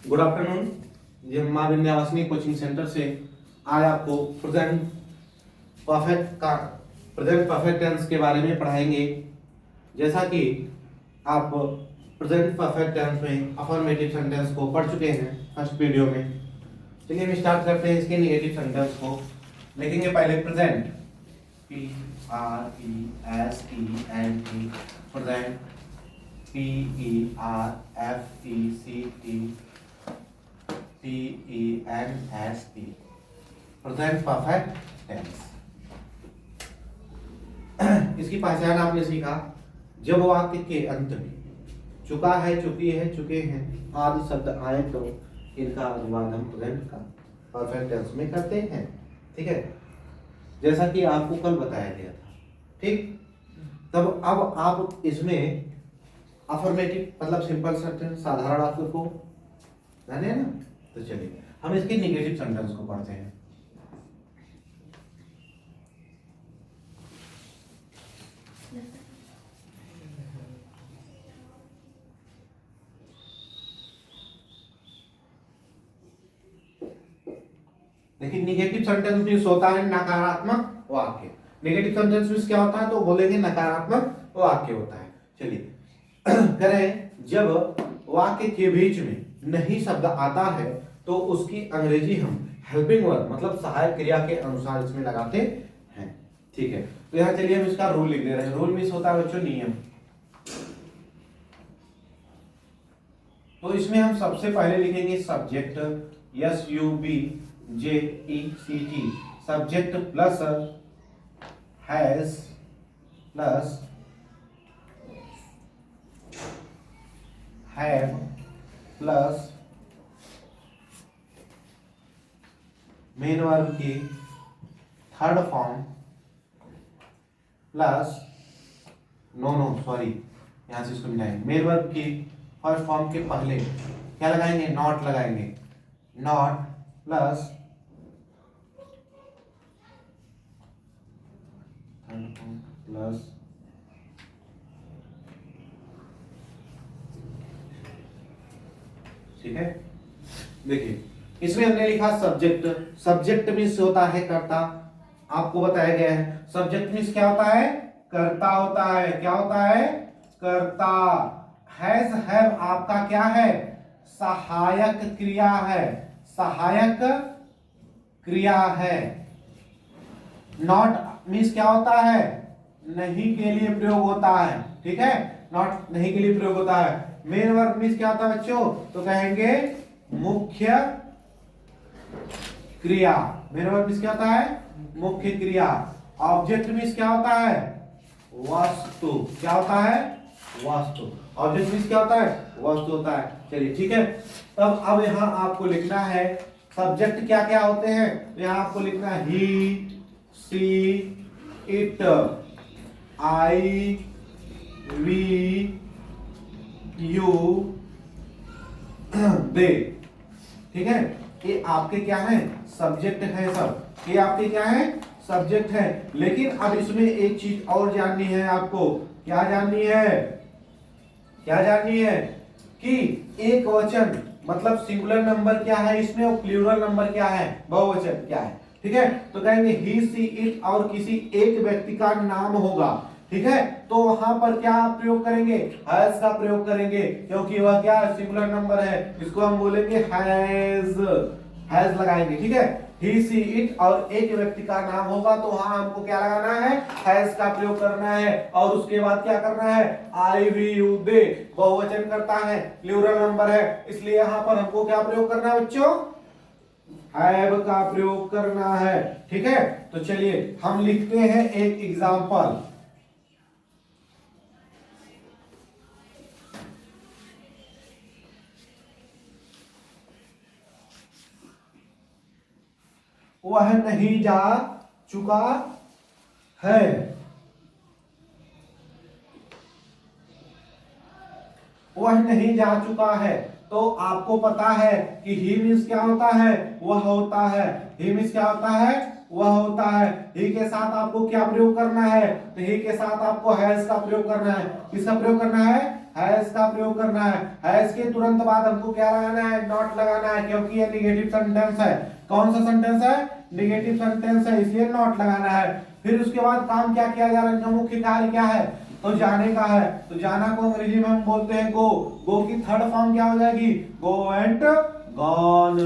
Good afternoon. ये माँ Vindhyavasini coaching centre से आज आपको प्रेजेंट परफेक्ट टेंस के बारे में पढ़ाएंगे। जैसा कि आप प्रेजेंट परफेक्ट टेंस में अफर्मेटिव सेंटेंस को पढ़ चुके हैं फर्स्ट वीडियो में। चलिए हम स्टार्ट करते हैं इसके नेगेटिव सेंटेंस को। लिखेंगे पहले present, PRESENT, present, PERFECT, present perfect tense. इसकी पहचान आपने सीखा जब वाक्य के अंत में चुका है, चुकी है, चुके हैं आदि शब्द आए तो इनका अनुवाद हम प्रेजेंट का परफेक्ट टेंस में करते हैं। ठीक है, जैसा कि आपको कल बताया गया था। ठीक, तब अब आप इसमें अफर्मेटिव मतलब सिंपल सेंटेंस, साधारण वाक्य को जाने ना। तो चलिए हम इसके नेगेटिव सेंटेंस को पढ़ते हैं। देखिए नेगेटिव सेंटेंस मीन्स होता है नकारात्मक वाक्य। नेगेटिव सेंटेंस मीन्स क्या होता है तो बोलेंगे नकारात्मक वाक्य होता है। चलिए करें, जब वाक्य के बीच में नहीं शब्द आता है तो उसकी अंग्रेजी हम हेल्पिंग वर्ब मतलब सहायक क्रिया के अनुसार इसमें लगाते हैं। ठीक है, तो यहाँ चलिए हम इसका रूल लिख दे रहे हैं। रूल मीन्स होता है बच्चों नियम। तो इसमें हम सबसे पहले लिखेंगे subject, SUBJECT, subject plus has plus have plus main verb की थर्ड फॉर्म प्लस यहां से इसको मिलाएंगे। मेन वर्ब की फर्स्ट फॉर्म के पहले क्या लगाएंगे, नॉट लगाएंगे। Not plus third form plus ठीक है। देखिए इसमें हमने लिखा सब्जेक्ट। सब्जेक्ट मीन्स होता है कर्ता, आपको बताया गया है। सब्जेक्ट मीन्स क्या होता है, कर्ता होता है। क्या होता है, कर्ता। हैज हैव आपका क्या है, सहायक क्रिया है। सहायक क्रिया है। नॉट मीन्स क्या होता है, नहीं के लिए प्रयोग होता है। ठीक है, नॉट नहीं के लिए प्रयोग होता है। मेन वर्ब मीन्स क्या होता है बच्चों, तो कहेंगे मुख्य क्रिया। मेन वर्ब मीन्स क्या होता है, मुख्य क्रिया। ऑब्जेक्ट मीन्स क्या होता है, वस्तु। क्या होता है, वस्तु। ऑब्जेक्ट मीन्स क्या होता है, वस्तु होता है। चलिए ठीक है, तब अब यहां आपको लिखना है सब्जेक्ट क्या क्या होते हैं। तो यहां आपको लिखना है ही, सी, इट, आई, वी, यू, दे। ठीक है, ये आपके क्या है, सब्जेक्ट है। सब ये आपके क्या है, सब्जेक्ट है। लेकिन अब इसमें एक चीज और जाननी है आपको। क्या जाननी है, क्या जाननी है कि एक वचन मतलब सिंगुलर नंबर क्या है इसमें और प्लूरल नंबर क्या है, बहुवचन क्या है। ठीक है, तो कहेंगे ही, सी, इट और किसी एक व्यक्ति का नाम होगा। ठीक है, तो वहां पर क्या प्रयोग करेंगे, हैज का प्रयोग करेंगे, क्योंकि वह क्या सिंगुलर नंबर है। इसको हम बोलेंगे हैज, हैज लगाएंगे। ठीक है, ही, सी, इट और एक व्यक्ति का नाम होगा तो वहां हमको क्या लगाना है, हैज का प्रयोग करना है। और उसके बाद क्या करना है, आई, वी, यू, दे बहुवचन करता है, प्लूरल नंबर है, इसलिए यहां पर हमको क्या प्रयोग करना है बच्चों, हैव का प्रयोग करना है। ठीक है, तो चलिए हम लिखते हैं एक एग्जांपल। वह नहीं जा चुका है। वह नहीं जा चुका है, तो आपको पता है कि ही मीन्स क्या होता है, वह होता है। ही मीन्स क्या होता है, वह होता है। ही के साथ आपको क्या प्रयोग करना है, तो ही के साथ आपको हैज का प्रयोग करना है। किसका प्रयोग करना है, हैज का प्रयोग करना है। हैज के तुरंत बाद हमको क्या लगाना है, नॉट लगाना है, क्योंकि ये निगेटिव सेंटेंस है। कौन सा सेंटेंस है, निगेटिव सेंटेंस है, इसलिए नॉट लगाना है। फिर उसके बाद काम क्या किया जा रहा है, इनका मुख्य कार्य क्या है, तो जाने का है। तो जाना को अंग्रेजी में हम बोलते हैं गो। गो की थर्ड फॉर्म क्या हो जाएगी, गो एंड गॉन।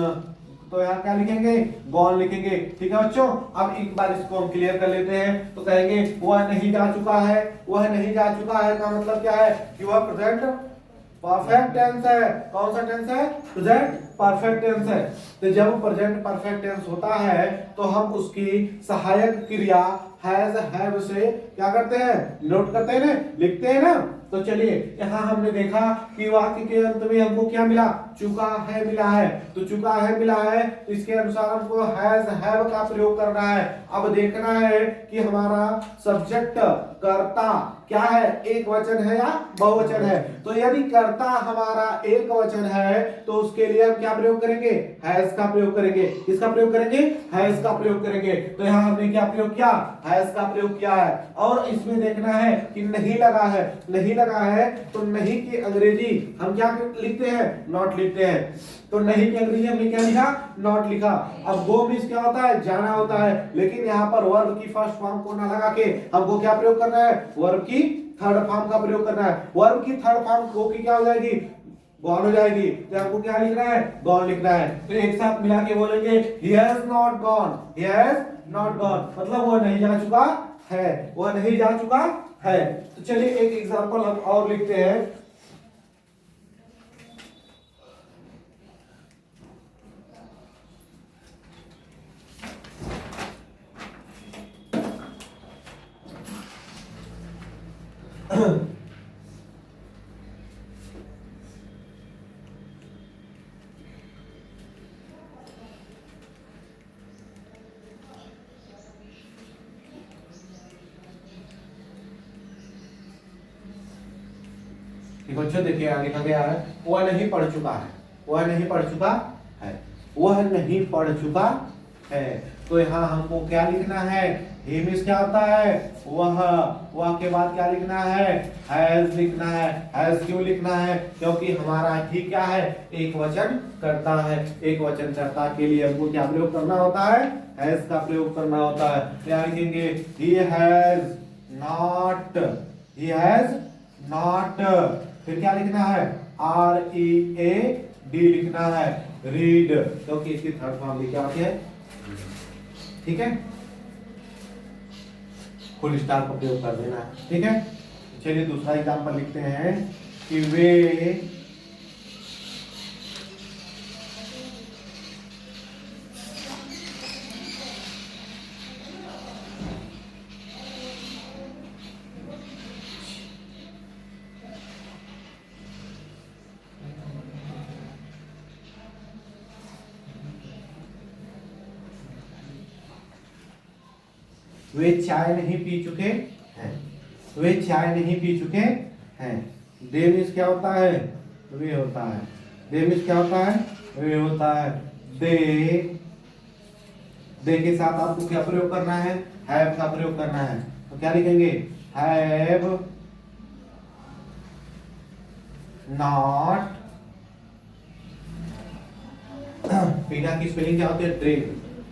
तो यहाँ क्या लिखेंगे, गॉन लिखेंगे। ठीक है बच्चों, अब एक बार इसको हम क्लियर कर लेते हैं। तो कहेंगे वह नहीं जा चुका है, वह नहीं जा चुका है का मतलब क्या है कि वह प्रेजेंट परफेक्ट टेंस है। कौन सा टेंस है, प्रेजेंट परफेक्ट टेंस है। तो जब प्रेजेंट परफेक्ट टेंस होता है तो हम उसकी सहायक क्रिया हैज हैव से क्या करते हैं, नोट करते हैं ना, लिखते हैं ना। तो चलिए यहाँ हमने देखा कि वाक्य के अंत में हमको क्या मिला, चुका है मिला है। तो चुका है मिला है, तो इसके अनुसार हमको हैज हैव का प्रयोग करना है। अब देखना है कि हमारा सब्जेक्ट कर्ता क्या है, एक वचन है या बहुवचन है। तो यदि कर्ता हमारा एक वचन है तो उसके लिए हम क्या प्रयोग करेंगे, हैज का प्रयोग करेंगे। किसका प्रयोग करेंगे, हैज का प्रयोग करेंगे। तो यहाँ हमने क्या प्रयोग किया, हैज का प्रयोग किया है। और इसमें देखना है कि नहीं लगा है, नहीं लगा है तो नहीं की अंग्रेजी हम क्या लिखते हैं, नॉट लिखते हैं। तो नहीं की अंग्रेजी हमने क्या लिखा, नॉट लिखा। अब गो मीन्स क्या होता है, जाना होता है, लेकिन यहाँ पर वर्ब की फर्स्ट फॉर्म को ना लगा के हमको क्या प्रयोग करना है, वर्ब की थर्ड फॉर्म का प्रयोग करना है। वर्ब की थर्ड फॉर्म गो की क्या हो जाएगी, गॉन हो जाएगी। तो आपको क्या लिखना है, गॉन लिखना है। तो एक साथ मिला के बोलेंगे he has not gone, he has not gone, मतलब वो नहीं जा चुका है, वो नहीं जा चुका है। तो चलिए एक एग्जांपल हम और लिखते हैं। बच्चों देखिए यहाँ लिखा गया है वह नहीं पढ़ चुका है, वह नहीं पढ़ चुका है, वह नहीं पढ़ चुका है। तो यहाँ हमको क्या लिखना है, he मींस क्या होता है, वह के बाद क्या लिखना है, हैज लिखना है। हैज क्यों लिखना है, क्योंकि हमारा ही क्या है, एक वचन करता है। एक वचन करता के लिए हमको क्या प्रयोग करना होता है, हैज का प्रयोग करना होता है। क्या लिखेंगे, he has not, he has not। फिर क्या लिखना है, READ लिखना है, रीड, क्योंकि इसकी थर्ड फॉर्म भी क्या होती है, ठीक है, फुल स्टॉप का प्रयोग कर देना है। ठीक है, चलिए दूसरा एग्जांपल लिखते हैं कि वे चाय नहीं पी चुके हैं, वे चाय नहीं पी चुके हैं। दे मींस क्या होता है, वे होता है। दे मींस क्या होता है, वे होता है। दे के साथ आपको क्या प्रयोग करना है, हैव का प्रयोग करना है। तो क्या लिखेंगे, हैव नॉट, पीना की स्पेलिंग क्या होती है, ड्रिंक।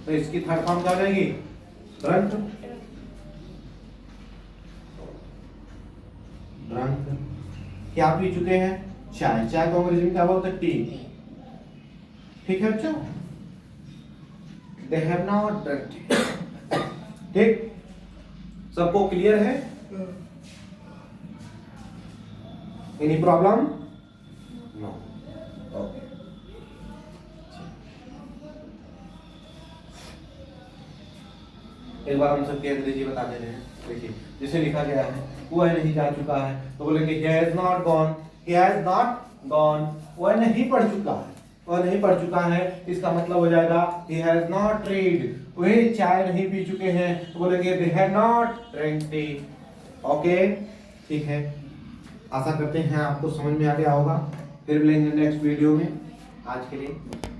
तो इसकी थर्ड फॉर्म क्या हो जाएगी, ड्रंक। ड्रंक क्या पी चुके हैं, चाय। चाय को अंग्रेजी में क्या बोलते हैं, टी। ठीक है बच्चों, दे हैव नॉट ड्रंक। ठीक, सबको क्लियर है, एनी प्रॉब्लम, नो। ओके, एक बार हम सबके अंग्रेजी बता दे रहे हैं। देखिए जिसे लिखा गया है वह नहीं जा चुका है, तो बोलेंगे he has not gone, he has not gone। वह नहीं पढ़ चुका है, वह नहीं पढ़ चुका है, इसका मतलब हो जाएगा he has not read। वे चाय नहीं पी चुके हैं, तो बोलेंगे they have not drank tea। Okay, ठीक है, आशा करते हैं आपको समझ में आ गया होगा। फिर मिलेंगे नेक्स्ट वीडियो में। आज के लिए